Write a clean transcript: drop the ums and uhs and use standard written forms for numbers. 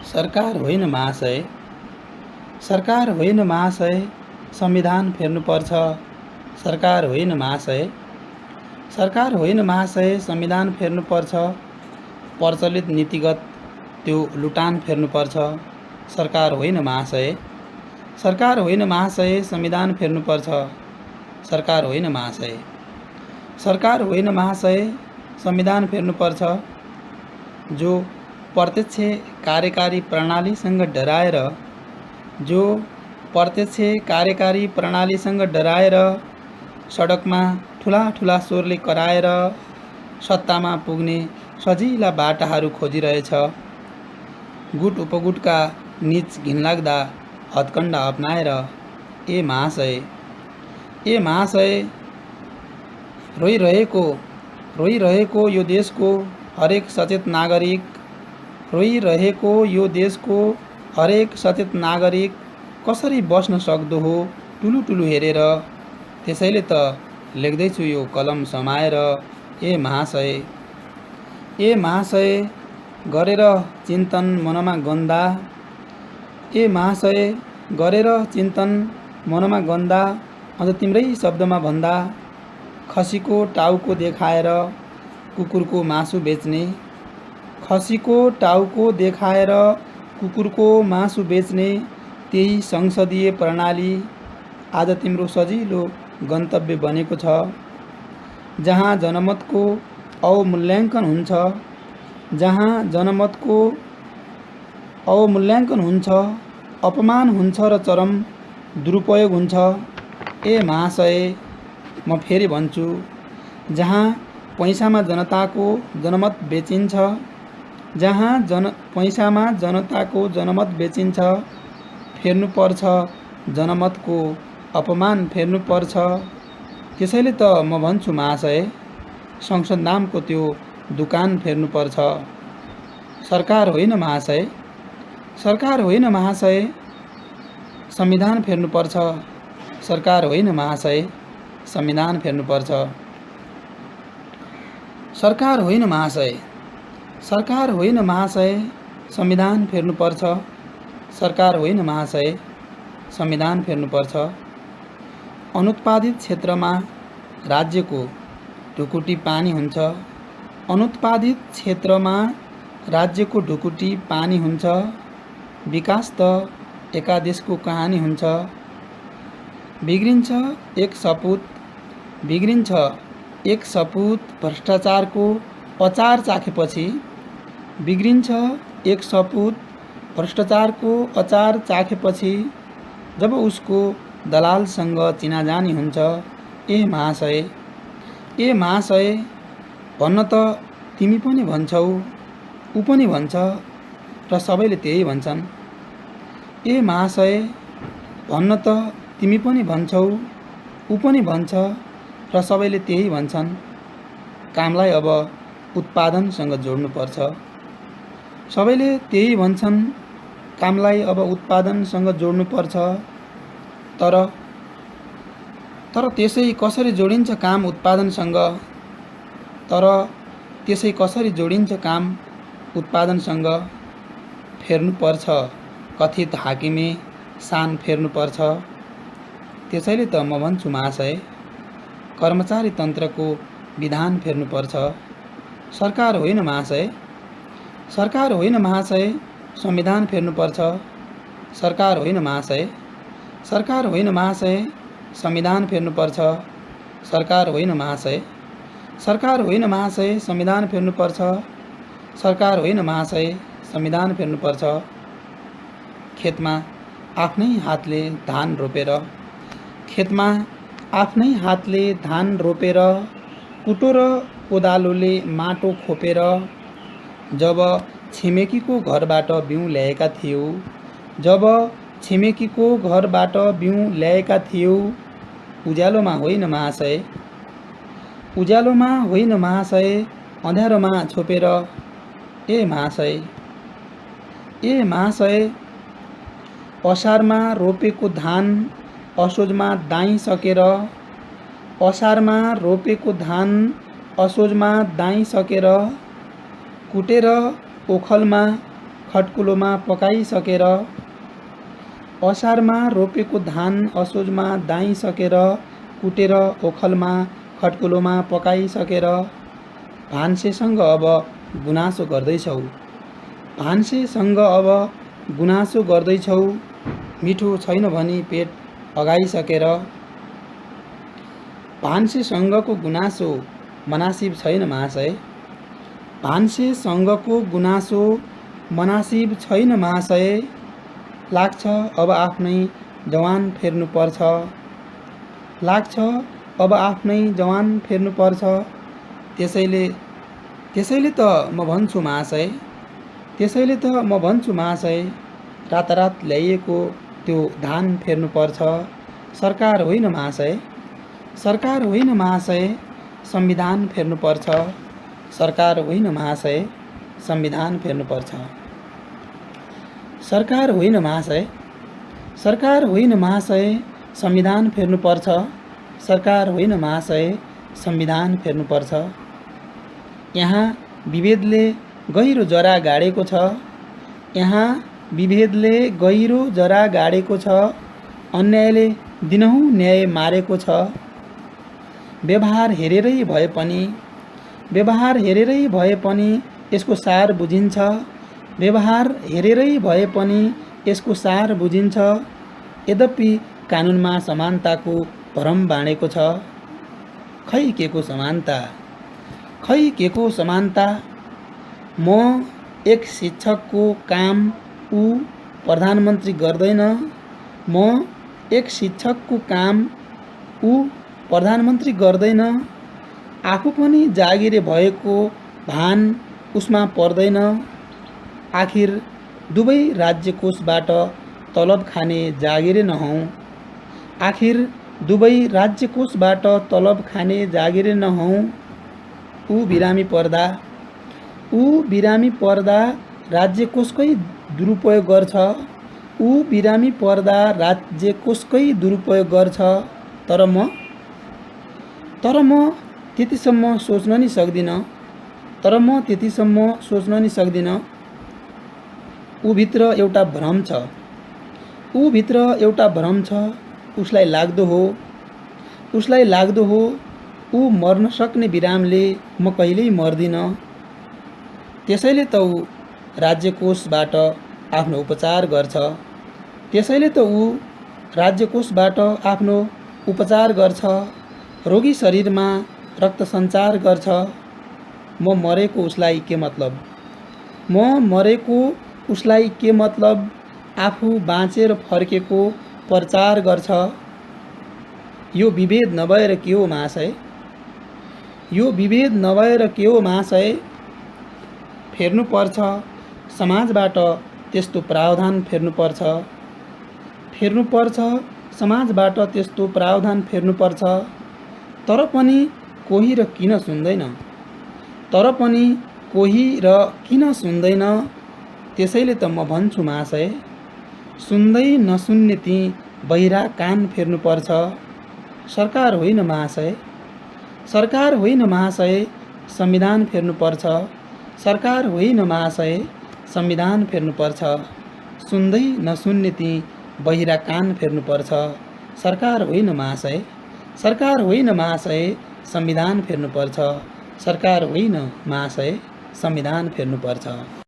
सरकार होइन महाशय, सरकार होइन महाशय, संविधान फेर्नुपर्छ। सरकार होइन महाशय, सरकार होइन महाशय, संविधान फेर्नुपर्छ। प्रचलित नीतिगत त्यो लुटान फेर्नुपर्छ। सरकार होइन महाशय, सरकार होइन महाशय, संविधान फेर्नुपर्छ। सरकार होइन महाशय, सरकार होइन महाशय, संविधान फेर्नुपर्छ। जो प्रत्यक्ष कार्यकारी प्रणालीसँग डराएर, जो प्रत्यक्ष कार्यकारी प्रणालीसँग डराएर सडकमा ठुला ठुला स्वरले कराएर सत्तामा पुग्ने सजिला बाटाहरू खोजिरहेछ। गुट उपगुटका नीच घिनलाग्दा हत्कण्डा अपनाएर ए महाशय, ए महाशय, रोइरहेको यो देशको हरेक सचेत नागरिक, रोइरहेको यो देशको हरेक सचेत नागरिक कसरी बस्न सक्दो हो टुलु टुलु हेरेर। त्यसैले त लेख्दैछु यो कलम समाएर ए महाशय, ए महाशय, गरेर चिन्तन मनमा गन्दा, ए महाशय, गरेर चिन्तन मनमा गन्दा। अझ तिम्रै शब्दमा भन्दा, खसीको टाउको देखाएर कुकुरको मासु बेच्ने, खसीको टाउको देखाएर कुकुरको मासु बेच्ने त्यही संसदीय प्रणाली आज तिम्रो सजिलो गन्तव्य बनेको छ। जहाँ जनमतको अवमूल्याङ्कन हुन्छ, जहाँ जनमतको अवमूल्याङ्कन हुन्छ, अपमान हुन्छ र चरम दुरुपयोग हुन्छ। ए महाशय, म फेरि भन्छु, जहाँ पैसामा जनताको जनमत बेचिन्छ, जहाँ पैसामा जनताको जनमत बेचिन्छ, फेर्नुपर्छ जनमतको अपमान फेर्नुपर्छ। त्यसैले त म भन्छु महाशय, संसद नामको त्यो दुकान फेर्नुपर्छ। सरकार होइन महाशय, सरकार होइन महाशय, संविधान फेर्नुपर्छ। सरकार होइन महाशय, संविधान फेर्नुपर्छ। सरकार होइन महाशय, सरकार होइन महाशय, संविधान फेर्नुपर्छ। सरकार होइन महाशय, संविधान फेर्नुपर्छ। अनुत्पादित क्षेत्रमा राज्यको ढुकुटी पानी हुन्छ, अनुत्पादित क्षेत्रमा राज्यको ढुकुटी पानी हुन्छ। विकास त एकादेशको कहानी हुन्छ। बिग्रिन्छ एक सपुत, बिग्रिन्छ एक सपुत भ्रष्टाचारको अचार चाखेपछि, बिग्रिन्छ एक सपुत भ्रष्टाचारको अचार चाखेपछि। जब उसको दलालसँग चिनाजानी हुन्छ। ए महाशय, ए महाशय, भन्न त तिमी पनि भन्छौ, ऊ पनि भन्छ र सबैले त्यही भन्छन्। ए महाशय, भन्न त तिमी पनि भन्छौ, ऊ पनि भन्छ र सबैले त्यही भन्छन्। कामलाई अब उत्पादनसँग जोड्नुपर्छ। सबैले त्यही भन्छन्, कामलाई अब उत्पादनसँग जोड्नुपर्छ। तर त्यसै कसरी जोडिन्छ काम उत्पादनसँग? तर त्यसै कसरी जोडिन्छ काम उत्पादनसँग? फेर्नुपर्छ कथित हाकिमे सान फेर्नुपर्छ। त्यसैले त म भन्छु महाशय, कर्मचारी तन्त्रको विधान फेर्नुपर्छ। सरकार होइन महाशय, सरकार होइन महाशय, संविधान फेर्नुपर्छ। सरकार होइन महाशय, सरकार होइन महाशय, संविधान फेर्नुपर्छ। सरकार होइन महाशय, सरकार होइन महाशय, संविधान फेर्नुपर्छ। सरकार होइन महाशय, संविधान फेर्नुपर्छ। खेतमा आफ्नै हातले धान रोपेर, खेतमा आफ्नै हातले धान रोपेर, कुटो र कोदालोले माटो खोपेर, जब छिमेकीको घरबाट बिउँ ल्याएका थियौ, जब छिमेकीको घरबाट बिउँ ल्याएका थियौ, उज्यालोमा होइन महाशय, उज्यालोमा होइन महाशय, अँध्यारोमा छोपेर। ए महाशय, ए महाशय, असारमा रोपेको धान असोजमा दाइसकेर, असारमा रोपेको धान असोजमा दाइसकेर, कुटेर ओखलमा खटकुलोमा पकाइसकेर, असारमा रोपेको धान असोजमा दाइसकेर, कुटेर ओखलमा खटकुलोमा पकाइसकेर, भान्सेसँग अब गुनासो गर्दैछौ, भान्सेसँग अब गुनासो गर्दैछौ, मिठो छैन भनी पेट अगाइसकेर। भान्सेसँगको गुनासो मनासिब छैन महाशय, भान्सेसँगको गुनासो मनासिब छैन महाशय। लाग्छ अब आफ्नै जवान फेर्नुपर्छ, लाग्छ अब आफ्नै जवान फेर्नुपर्छ। त्यसैले त म भन्छु महाशय, त्यसैले त म भन्छु महाशय, रातारात ल्याइएको त्यो धान फेर्नुपर्छ। सरकार होइन महाशय, सरकार होइन महाशय, संविधान फेर्नुपर्छ। सरकार होइन महाशय, संविधान फेर्नुपर्छ। सरकार होइन महाशय, सरकार होइन महाशय, संविधान फेर्नुपर्छ। सरकार होइन महाशय, संविधान फेर्नुपर्छ। यहाँ विभेदले गहिरो जरा गाडेको छ, यहाँ विभेदले गहिरो जरा गाडेको छ, अन्यायले दिनहुँ न्याय मारेको छ। व्यवहार हेरेरै भए पनि, व्यवहार हेरेरै भए पनि यसको सार बुझिन्छ, व्यवहार हेरेरै भए पनि यसको सार बुझिन्छ। यद्यपि कानुनमा समानताको भ्रम बाँडेको छ। खै के को समानता, खै के को समानता। म एक शिक्षकको काम ऊ प्रधानमन्त्री गर्दैन, म एक शिक्षकको काम ऊ प्रधानमन्त्री गर्दैन। आफू पनि जागिरे भएको भान उसमा पर्दैन। आखिर दुवै राज्य कोषबाट तलब खाने जागिरे नहौँ, आखिर दुवै राज्य कोषबाट तलब खाने जागिरे नहौँ। ऊ बिरामी पर्दा, ऊ बिरामी पर्दा राज्य कोषकै दुरुपयोग गर्छ, ऊ बिरामी पर्दा राज्य कोषकै दुरुपयोग गर्छ। तर म त्यतिसम्म सोच्न नि सक्दिनँ, तर म त्यतिसम्म सोच्न नि सक्दिनँ। ऊभित्र एउटा भ्रम छ, ऊभित्र एउटा भ्रम छ। उसलाई लाग्दो हो, उसलाई लाग्दो हो ऊ मर्न सक्ने बिरामले म कहिल्यै मर्दिनँ। त्यसैले त ऊ राज्यकोषबाट आफ्नो उपचार गर्छ, त्यसैले त ऊ राज्यकोषबाट आफ्नो उपचार गर्छ। रोगी शरीरमा रक्त सञ्चार गर्छ। म मरेको उसलाई के मतलब, म मरेको उसलाई के मतलब। आफू बाँचेर फर्केको प्रचार गर्छ। यो विभेद नभएर के हो महाशय, यो विभेद नभएर के हो महाशय। फेर्नुपर्छ समाजबाट त्यस्तो प्रावधान फेर्नुपर्छ, फेर्नुपर्छ समाजबाट त्यस्तो प्रावधान फेर्नुपर्छ। तर पनि कोही र किन सुन्दैन, तर पनि कोही र किन सुन्दैन। त्यसैले त म भन्छु महाशय, सुन्दै नसुन्ने ती बहिरा कान फेर्नुपर्छ। सरकार होइन महाशय, सरकार होइन महाशय, संविधान फेर्नुपर्छ। सरकार होइन महाशय, संविधान फेर्नुपर्छ। सुन्दै नसुन्ने ती बहिरा कान फेर्नुपर्छ। सरकार होइन महाशय, सरकार होइन महाशय, संविधान फेर्नुपर्छ। सरकार होइन महाशय, संविधान फेर्नुपर्छ।